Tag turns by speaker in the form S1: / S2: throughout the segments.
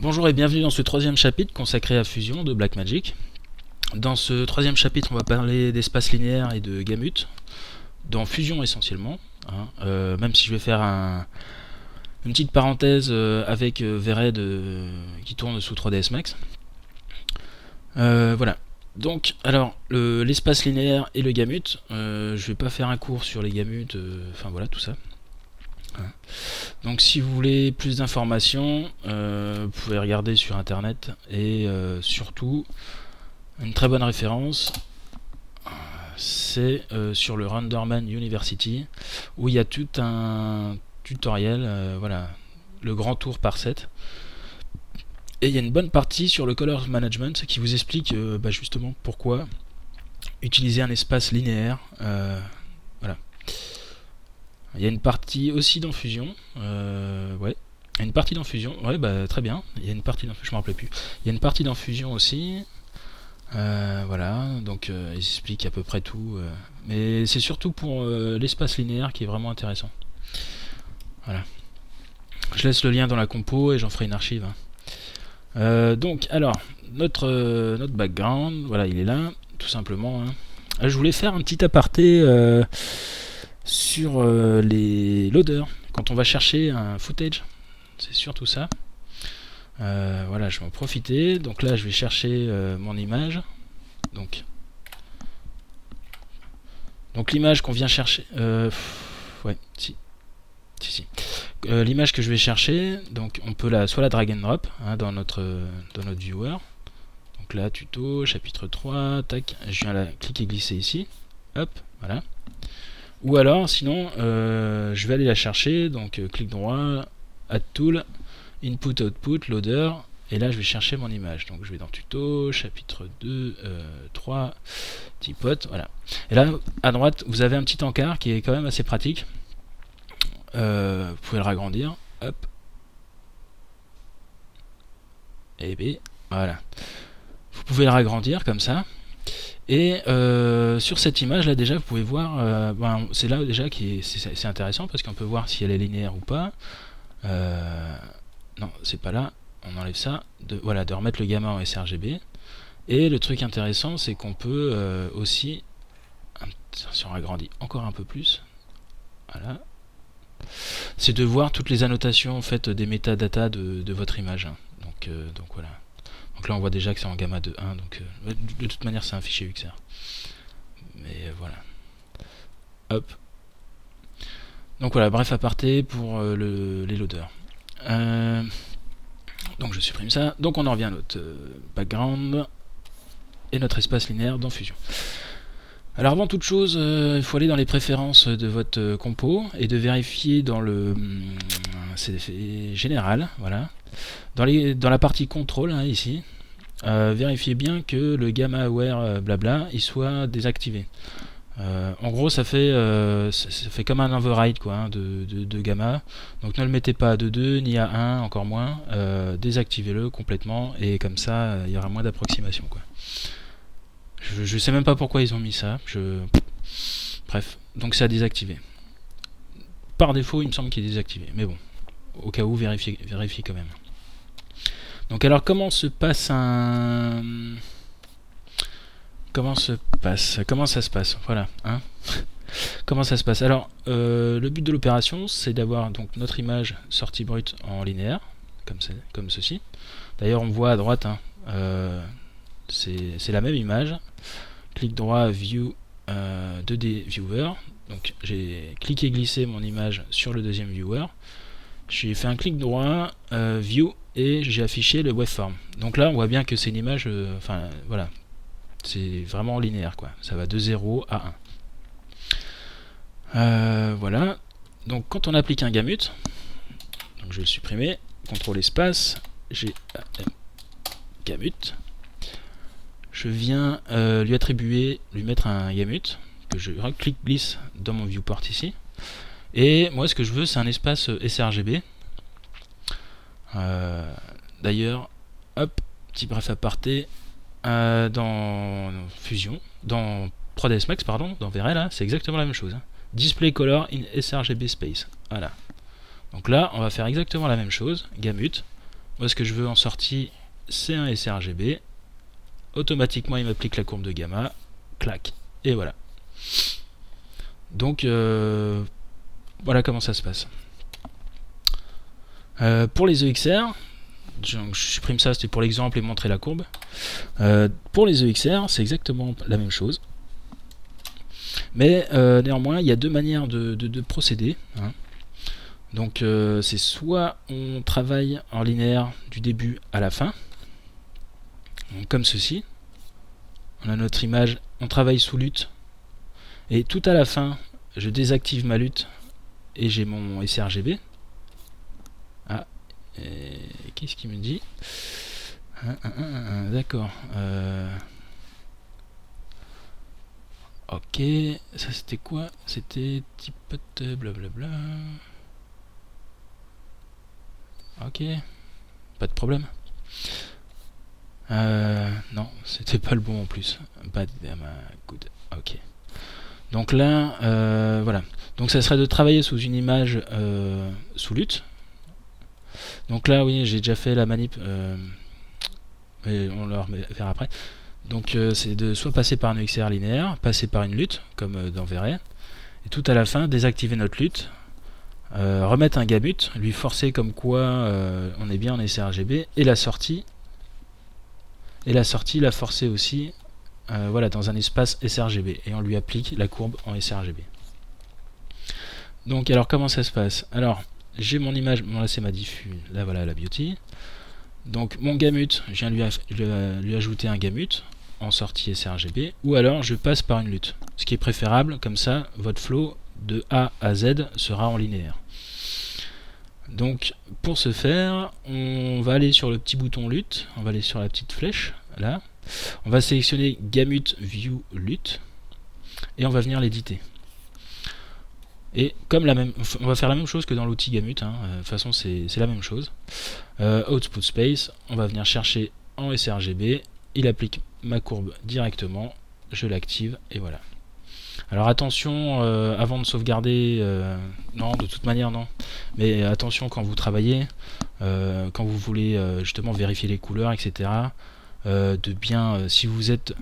S1: Bonjour et bienvenue dans ce troisième chapitre consacré à Fusion de Blackmagic. Dans ce troisième chapitre, on va parler d'espace linéaire et de gamut, dans Fusion essentiellement, même si je vais faire une petite parenthèse avec Vered qui tourne sous 3ds Max. Voilà. Donc, alors, l'espace linéaire et le gamut, je vais pas faire un cours sur les gamut, enfin voilà, tout ça. Donc si vous voulez plus d'informations, vous pouvez regarder sur internet et surtout une très bonne référence, c'est sur le Renderman University où il y a tout un tutoriel, voilà, le grand tour par set. Et il y a une bonne partie sur le Color Management qui vous explique justement pourquoi utiliser un espace linéaire. Voilà. Il y a une partie aussi dans Fusion. Ouais. Il y a une partie dans Fusion. Ouais, bah très bien. Il y a une partie dans je me rappelais plus. Il y a une partie dans Fusion aussi. Voilà. Donc ils expliquent à peu près tout. Mais c'est surtout pour l'espace linéaire qui est vraiment intéressant. Voilà. Je laisse le lien dans la compo et j'en ferai une archive. Donc, alors, notre background, voilà, il est là, tout simplement. Je voulais faire un petit aparté sur les loaders, quand on va chercher un footage, c'est surtout ça. Voilà, je vais en profiter. Donc là, je vais chercher mon image. Donc l'image qu'on vient chercher. Ouais, si. L'image que je vais chercher, donc on peut soit la drag and drop dans notre viewer. Donc là, tuto, chapitre 3, tac, je viens la cliquer glisser ici. Hop, voilà. Ou alors, sinon, je vais aller la chercher, donc clic droit, add tool, input, output, loader, et là je vais chercher mon image. Donc je vais dans tuto, chapitre 2, 3, typote, voilà. Et là, à droite, vous avez un petit encart qui est quand même assez pratique. Vous pouvez le ragrandir, hop. Et bien, voilà. Vous pouvez le ragrandir comme ça. Et sur cette image là déjà vous pouvez voir, c'est là déjà c'est intéressant parce qu'on peut voir si elle est linéaire ou pas. Non, c'est pas là, on enlève ça, de remettre le gamma en sRGB. Et le truc intéressant c'est qu'on peut aussi, si on agrandit encore un peu plus, voilà, c'est de voir toutes les annotations en fait des métadatas de votre image. Donc voilà. Donc là on voit déjà que c'est en gamma de 1, donc de toute manière c'est un fichier UXR. Mais voilà. Hop. Donc voilà, bref aparté pour les loaders. Donc je supprime ça. Donc on en revient à notre background et notre espace linéaire dans Fusion. Alors avant toute chose, il faut aller dans les préférences de votre compo et de vérifier dans le CDF général, voilà. Dans la partie contrôle ici, vérifiez bien que le gamma aware blabla il soit désactivé. En gros ça fait comme un override quoi, de gamma. Donc ne le mettez pas à 2.2 ni à 1, encore moins. Désactivez-le complètement et comme ça il y aura moins d'approximation quoi. Je sais même pas pourquoi ils ont mis ça. Bref, donc c'est à désactiver. Par défaut il me semble qu'il est désactivé. Mais bon, au cas où vérifiez quand même. Donc alors comment ça se passe voilà, comment ça se passe. Alors le but de l'opération c'est d'avoir donc notre image sortie brute en linéaire comme ceci. D'ailleurs on voit à droite c'est la même image. Clic droit view 2D viewer. Donc j'ai cliqué glisser mon image sur le deuxième viewer. J'ai fait un clic droit view et j'ai affiché le waveform. Donc là on voit bien que c'est une image, voilà, c'est vraiment linéaire quoi, ça va de 0 à 1. Voilà, donc quand on applique un gamut, donc je vais le supprimer, CTRL espace, gamut, je viens lui mettre un gamut, que je clic glisse dans mon viewport ici, et moi ce que je veux c'est un espace sRGB. D'ailleurs, hop, petit bref aparté, dans Fusion, dans 3ds Max, pardon, dans VRL, c'est exactement la même chose. Display color in sRGB space. Voilà. Donc là, on va faire exactement la même chose. Gamut. Moi ce que je veux en sortie, c'est un sRGB. Automatiquement il m'applique la courbe de gamma, clac, et voilà. Donc voilà comment ça se passe. Pour les EXR, je supprime ça, c'était pour l'exemple et montrer la courbe. Pour les EXR, c'est exactement la même chose. Mais néanmoins, il y a deux manières de procéder. Hein. Donc c'est soit on travaille en linéaire du début à la fin, donc, comme ceci. On a notre image, on travaille sous LUT, et tout à la fin, je désactive ma LUT et j'ai mon sRGB. Ah, qu'est-ce qu'il me dit? D'accord. Ok, ça c'était quoi? C'était type blablabla. Ok, pas de problème. Non, c'était pas le bon en plus. Bad good. Ok. Donc là, voilà. Donc ça serait de travailler sous une image sous LUT. Donc là, oui, j'ai déjà fait la manip. Mais on le verra après. Donc c'est de soit passer par un EXR linéaire, passer par une LUT, comme dans Verret, et tout à la fin, désactiver notre LUT, remettre un gamut, lui forcer comme quoi on est bien en sRGB, et la sortie, la forcer aussi voilà, dans un espace sRGB, et on lui applique la courbe en sRGB. Donc alors comment ça se passe? Alors j'ai mon image, bon là c'est ma diffus, là voilà la beauty. Donc mon gamut, je viens lui ajouter un gamut en sortie sRGB, ou alors je passe par une LUT. Ce qui est préférable, comme ça votre flow de A à Z sera en linéaire. Donc pour ce faire, on va aller sur le petit bouton LUT, on va aller sur la petite flèche, là. On va sélectionner Gamut View LUT, et on va venir l'éditer. Et comme on va faire la même chose que dans l'outil Gamut, hein. De toute façon c'est la même chose. Output Space, on va venir chercher en sRGB, il applique ma courbe directement, je l'active, et voilà. Alors attention, avant de sauvegarder, non, de toute manière non, mais attention quand vous travaillez, quand vous voulez justement vérifier les couleurs, etc., de bien, si vous êtes,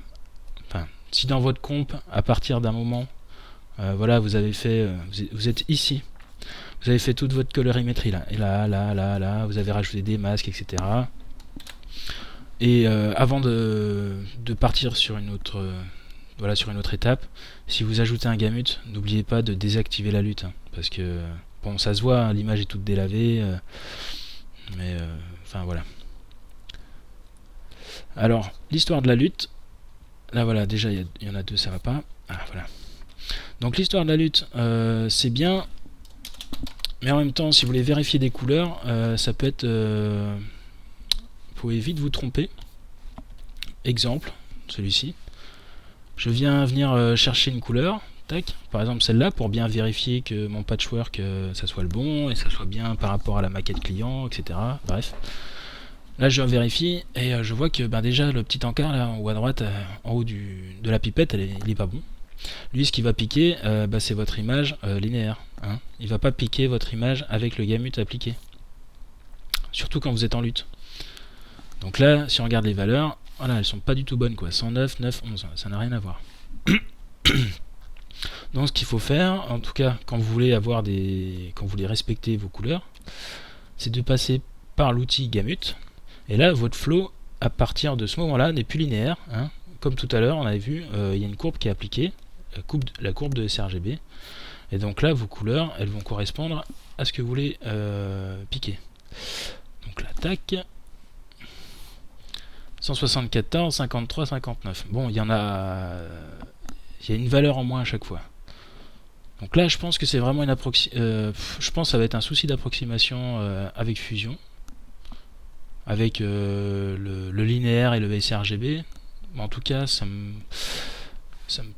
S1: enfin, si dans votre comp, à partir d'un moment, voilà, vous avez fait, vous êtes ici, vous avez fait toute votre colorimétrie là, et là, vous avez rajouté des masques, etc. Et avant de partir sur une autre, voilà, sur une autre étape, si vous ajoutez un gamut, n'oubliez pas de désactiver la LUT, hein, parce que bon, ça se voit, hein, l'image est toute délavée, mais enfin voilà. Alors l'histoire de la LUT, là voilà, déjà il y en a deux, ça va pas. Ah, voilà. Donc l'histoire de la LUT, c'est bien, mais en même temps, si vous voulez vérifier des couleurs, ça peut être, vous pouvez vite vous tromper. Exemple, celui-ci. Je viens venir chercher une couleur, tac, par exemple celle-là, pour bien vérifier que mon patchwork, ça soit le bon, et ça soit bien par rapport à la maquette client, etc. Bref. Là je vérifie, et je vois que déjà le petit encart là, en haut à droite, en haut de la pipette, il est pas bon. Lui, ce qui va piquer, c'est votre image linéaire. Hein. Il va pas piquer votre image avec le gamut appliqué. Surtout quand vous êtes en LUT. Donc là, si on regarde les valeurs, voilà, elles sont pas du tout bonnes, quoi. 109, 9, 11, ça n'a rien à voir. Donc ce qu'il faut faire, en tout cas quand vous voulez quand vous voulez respecter vos couleurs, c'est de passer par l'outil gamut. Et là, votre flow, à partir de ce moment-là, n'est plus linéaire. Hein. Comme tout à l'heure, on avait vu, il y a une courbe qui est appliquée, la courbe de sRGB. Et donc là, vos couleurs, elles vont correspondre à ce que vous voulez piquer. Donc là, tac. 174, 53, 59. Bon, il y a une valeur en moins à chaque fois. Donc là, je pense que c'est vraiment une je pense que ça va être un souci d'approximation avec Fusion, avec le linéaire et le sRGB. Mais en tout cas, ça me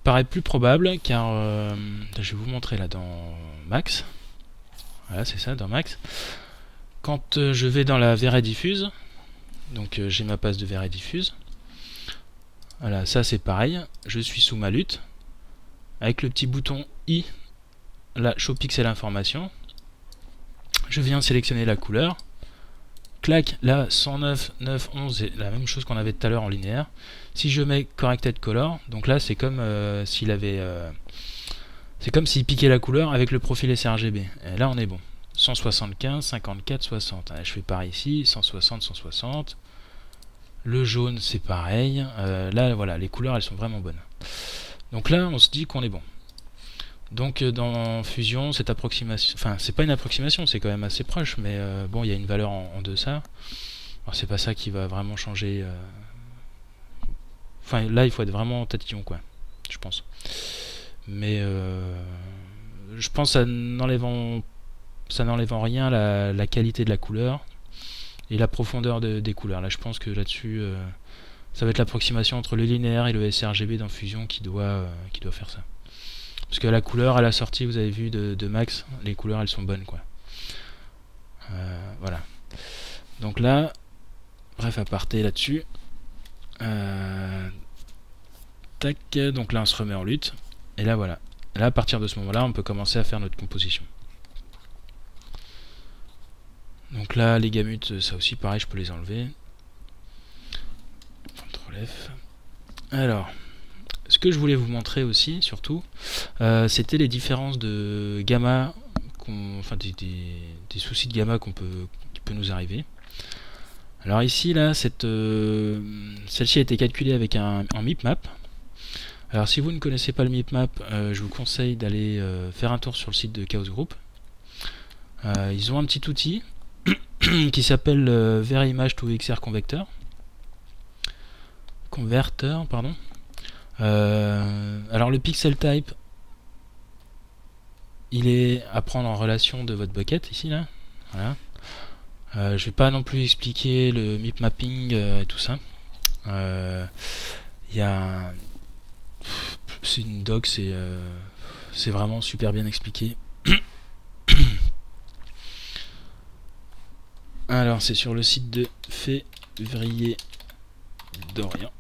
S1: paraît plus probable, car je vais vous montrer là dans Max. Voilà, c'est ça, dans Max. Quand je vais dans la Verret diffuse, donc j'ai ma passe de Verret diffuse. Voilà, ça c'est pareil. Je suis sous ma LUT. Avec le petit bouton I, là, show pixel information. Je viens sélectionner la couleur. clac, là 109, 9, 11, c'est la même chose qu'on avait tout à l'heure en linéaire. Si je mets corrected color, donc là c'est comme s'il avait c'est comme s'il piquait la couleur avec le profil sRGB. Et là on est bon. 175, 54, 60. Je fais pareil ici, 160, 160. Le jaune c'est pareil. Là voilà, les couleurs elles sont vraiment bonnes. Donc là on se dit qu'on est bon. Donc dans Fusion, cette approximation, enfin c'est pas une approximation, c'est quand même assez proche, mais bon il y a une valeur en deçà. Alors c'est pas ça qui va vraiment changer. Enfin là il faut être vraiment tatillon quoi, je pense. Mais je pense que ça n'enlève en rien la qualité de la couleur et la profondeur des couleurs. Là je pense que là-dessus ça va être l'approximation entre le linéaire et le sRGB dans Fusion qui doit faire ça. Parce que la couleur à la sortie, vous avez vu de Max, les couleurs elles sont bonnes quoi. Voilà. Donc là, bref aparté là-dessus. Tac, donc là on se remet en lutte. Et là voilà. Là à partir de ce moment-là, on peut commencer à faire notre composition. Donc là, les gamutes, ça aussi pareil, je peux les enlever. CTRL F. Alors, ce que je voulais vous montrer aussi, surtout, c'était les différences de gamma, enfin des soucis de gamma qui peut nous arriver. Alors ici, là, celle-ci a été calculée avec un MIPMAP. Alors si vous ne connaissez pas le MIPMAP, je vous conseille d'aller faire un tour sur le site de Chaos Group. Ils ont un petit outil qui s'appelle VeryImage to XR Converter, pardon. Alors le pixel type, il est à prendre en relation de votre bucket ici là. Voilà. Je vais pas non plus expliquer le MIP mapping et tout ça. Il y a c'est une doc, c'est vraiment super bien expliqué. Alors c'est sur le site de Février Dorian,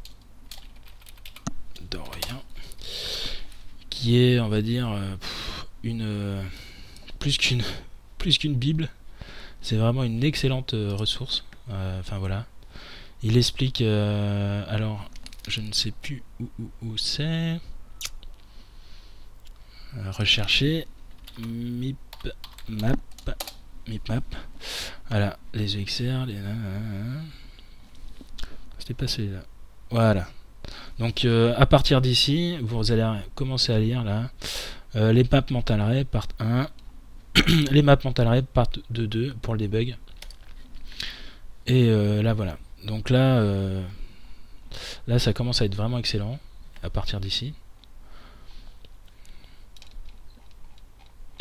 S1: qui est, on va dire, plus qu'une bible. C'est vraiment une excellente ressource. Enfin voilà, il explique. Alors, je ne sais plus où c'est. Rechercher MIPMAP. Voilà, les EXR, c'était passé là. Voilà. Donc à partir d'ici, vous allez commencer à lire là les maps mental array part 1, les maps mental array part 2 pour le debug. Et là voilà. Donc là ça commence à être vraiment excellent à partir d'ici.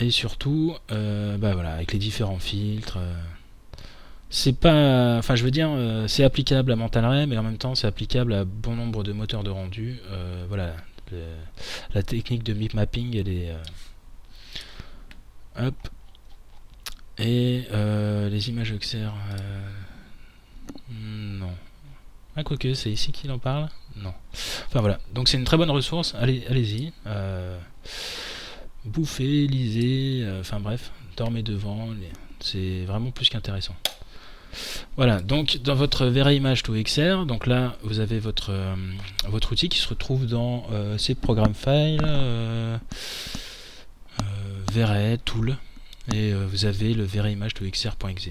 S1: Et surtout, voilà, avec les différents filtres. C'est pas, enfin je veux dire, c'est applicable à Mental Ray, mais en même temps c'est applicable à bon nombre de moteurs de rendu. Voilà, la technique de MIP mapping, elle est hop. Et les images XR, non. Ah quoique, c'est ici qu'il en parle. Non. Enfin voilà, donc c'est une très bonne ressource. Allez-y. Bouffez, lisez, enfin bref, dormez devant. C'est vraiment plus qu'intéressant. Voilà, donc dans votre VeryImage to XR, donc là vous avez votre outil qui se retrouve dans ces programmes files, Veray, Tool, et vous avez le VeryImage to XR.exe.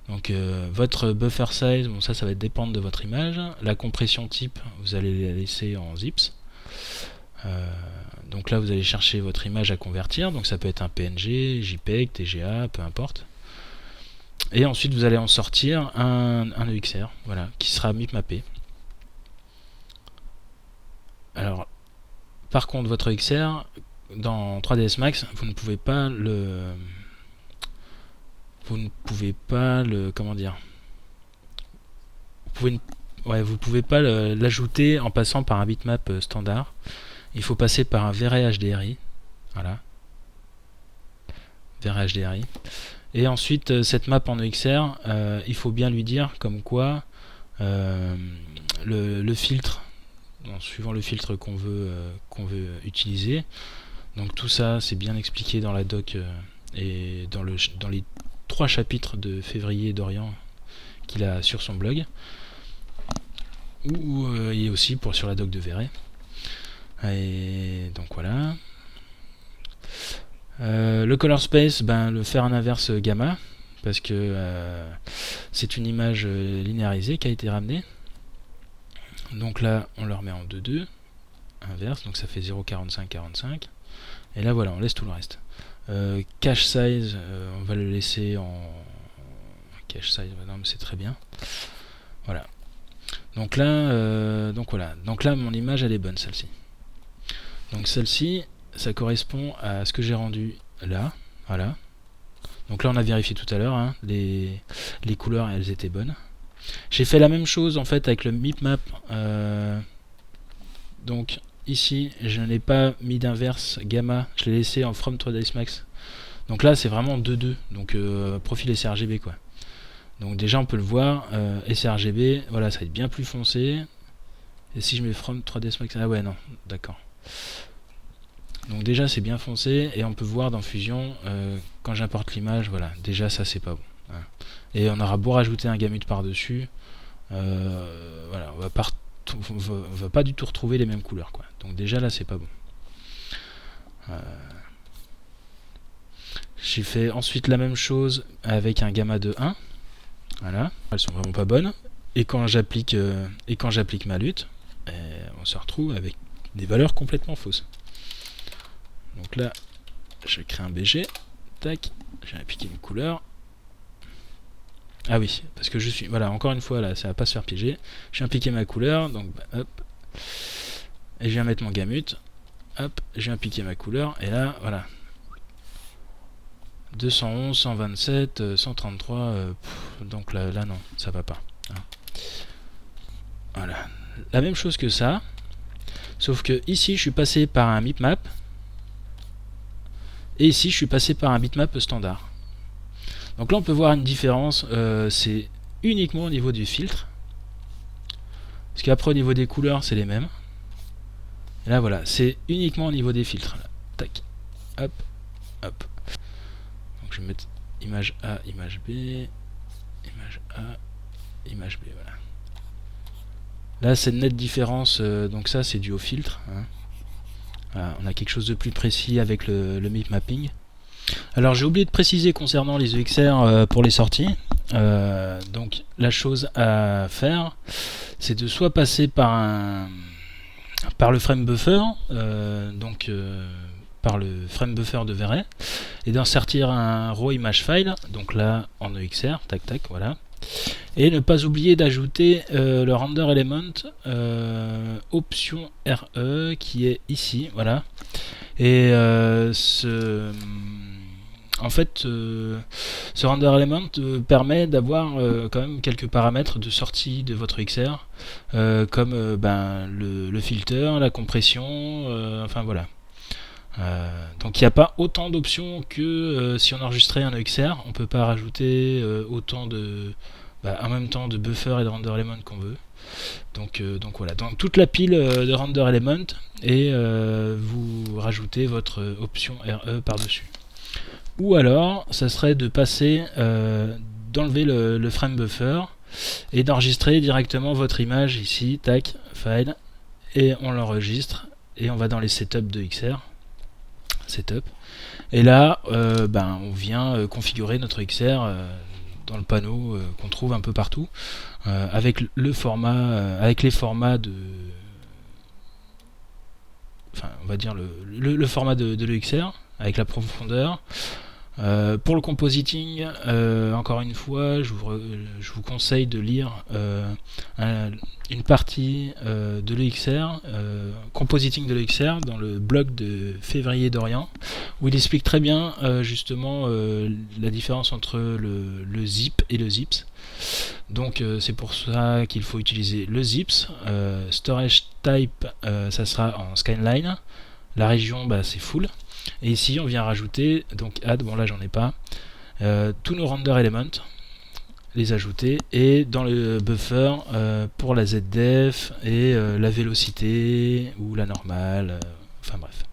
S1: Donc votre buffer size, bon ça va dépendre de votre image. La compression type, vous allez la laisser en zips. Donc là vous allez chercher votre image à convertir, donc ça peut être un PNG, JPEG, TGA, peu importe. Et ensuite vous allez en sortir un EXR, voilà, qui sera MIP mappé. Alors, par contre, votre EXR, dans 3ds Max, vous ne pouvez pas comment dire, vous pouvez pas l'ajouter en passant par un bitmap standard. Il faut passer par un Veray HDRI, voilà, Veray HDRI. Et ensuite, cette map en EXR, il faut bien lui dire comme quoi le filtre, suivant le filtre qu'on veut utiliser. Donc tout ça, c'est bien expliqué dans la doc et dans les 3 chapitres de Février Dorian qu'il a sur son blog, ou il est aussi sur la doc de Verret. Et donc voilà. Le color space, le faire en inverse gamma, parce que c'est une image linéarisée qui a été ramenée. Donc là, on le remet en 2,2, inverse, donc ça fait 0,45,45. Et là, voilà, on laisse tout le reste. Cache size, on va le laisser en cache size, non, mais c'est très bien. Voilà. Donc là, donc là, mon image, elle est bonne, celle-ci. Donc celle-ci, ça correspond à ce que j'ai rendu là, voilà. Donc là on a vérifié tout à l'heure, hein, les couleurs elles étaient bonnes. J'ai fait la même chose en fait avec le mipmap. Donc ici je n'ai pas mis d'inverse gamma, je l'ai laissé en from 3ds max. Donc là c'est vraiment 2.2, donc profil sRGB quoi. Donc déjà on peut le voir, sRGB, voilà, ça va être bien plus foncé. Et si je mets from 3ds max, ah ouais non, d'accord. Donc déjà c'est bien foncé et on peut voir dans Fusion quand j'importe l'image, voilà, déjà ça c'est pas bon. Hein. Et on aura beau rajouter un gamut par dessus, voilà, on va pas du tout retrouver les mêmes couleurs quoi. Donc déjà là c'est pas bon. J'ai fait ensuite la même chose avec un gamma de 1. Voilà, elles sont vraiment pas bonnes. Et quand j'applique ma lutte, on se retrouve avec des valeurs complètement fausses. Donc là, je vais créer un BG. Tac, je vais appliquer une couleur. Ah oui, parce que je suis... Voilà, encore une fois, là, ça va pas se faire piéger. Je vais appliquer ma couleur, donc hop. Et je viens mettre mon gamut. Hop, je viens appliquer ma couleur. Et là, voilà. 211, 127, 133. Donc là, non, ça va pas. Hein. Voilà. La même chose que ça. Sauf que ici, je suis passé par un mipmap. Et ici, je suis passé par un bitmap standard. Donc là, on peut voir une différence. C'est uniquement au niveau du filtre. Parce qu'après, au niveau des couleurs, c'est les mêmes. Et là, voilà, c'est uniquement au niveau des filtres. Là. Tac. Hop. Hop. Donc je vais mettre image A, image B. Image A, image B. Voilà. Là, c'est une nette différence. Donc ça, c'est dû au filtre. Hein. Voilà, on a quelque chose de plus précis avec le mip mapping. Alors j'ai oublié de préciser concernant les EXR pour les sorties. Donc la chose à faire, c'est de soit passer par le frame buffer, par le frame buffer de Verret, et d'en sortir un raw image file, donc là en EXR, tac tac, voilà. Et ne pas oublier d'ajouter le render element option RE qui est ici, voilà. Et en fait, ce render element permet d'avoir quand même quelques paramètres de sortie de votre XR, comme le filter, la compression, enfin voilà. Donc il n'y a pas autant d'options que si on enregistrait un EXR, on peut pas rajouter autant de en même temps de buffer et de render element qu'on veut. Donc voilà, dans toute la pile de render element et vous rajoutez votre option RE par dessus. Ou alors ça serait de passer d'enlever le frame buffer et d'enregistrer directement votre image ici, tac, file, et on l'enregistre et on va dans les setups de XR. Setup. Et là, on vient configurer notre XR dans le panneau qu'on trouve un peu partout, avec le format, avec les formats de, enfin, on va dire le format de l'EXR avec la profondeur. Pour le compositing, encore une fois, je vous conseille de lire une partie de l'EXR, compositing de l'EXR, dans le blog de Février d'Orient, où il explique très bien justement la différence entre le zip et le zips. Donc c'est pour ça qu'il faut utiliser le zips. Storage type, ça sera en skyline. La région, c'est full. Et ici on vient rajouter, donc add, bon là j'en ai pas, tous nos render elements, les ajouter, et dans le buffer pour la ZDF et la vélocité ou la normale, enfin bref.